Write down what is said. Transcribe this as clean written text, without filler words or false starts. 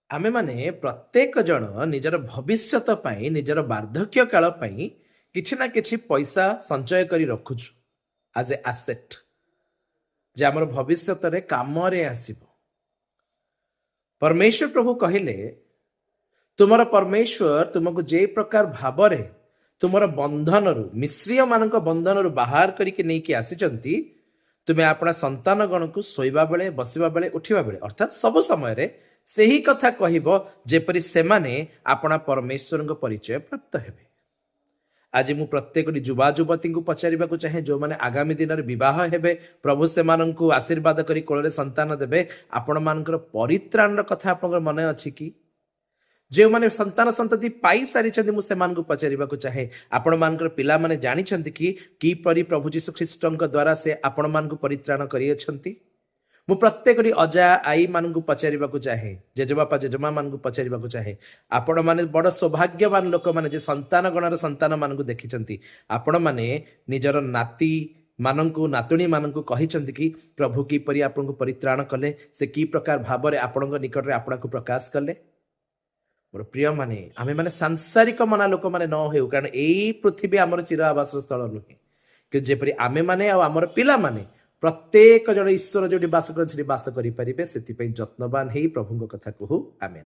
आमे माने प्रत्येक जन निजर भविष्यत पाई निजर वार्धक्य काल पाई किछि ना किछि पैसा संचय करी रखुछु एज ए एसेट जे हमर भविष्यत रे काम रे आसीबो। परमेश्वर प्रभु कहिले तुमर परमेश्वर तुमको जे प्रकार भावरे तुमर बंधन रु मिश्रीय मानक बंधन रु बाहर करिके नेकी आसीचंती तुमे अपना संतान गण को शोइबा बेले बसिबा बेले उठिबा बेले अर्थात सब समय रे सेही कथा कहिबो जेपरि सेमाने अपना परमेश्वर परिचय प्राप्त हेबे। आज मु प्रत्येक युवा युवती को पचारिबा को चाहे जो माने आगामी दिन में विवाह हेबे प्रभु से आशीर्वाद करी कोଳରେ संतान देबे आपण मानकर परित्राण कथा आपन मन अछि कि जो माने संतान संतति पाई सारी मु सेमानकु पचारिबा को चाहे आपण मानकर पिला माने जानि कि परि प्रभु जीशु ख्रीष्टଙ୍କ द्वारा से आपण मानकु परित्राण करी अछंती। मु प्रत्येक अजा आई मानकु पचारिबा को चाहे जेजेबापा जेजेमा मानकु पचारिबा को चाहे आपण माने बड़ सौभाग्यवान लोक माने जे संतान गणर संतान मानकु देखिचंती आपण माने निजर नाती मानकु नातुणी मानकु कहिचंती कि प्रभु की परि आपनको परित्राण कले से की प्रकार भाबरे आपणक निकट रे आपणकु प्रकाश कले। मोर प्रिय माने आमे माने सांसारिक मना लोक माने न हेउ कारण एई पृथ्वी हमर चिर आवास स्थल नुहे कि जेपरि आमे माने आ हमर पिला माने प्रत्येक जन ईश्वर जोटी बास कर बास करि परिबे सेति पई जत्नवान हेई प्रभुଙ୍କ कथा कहू। आमेन।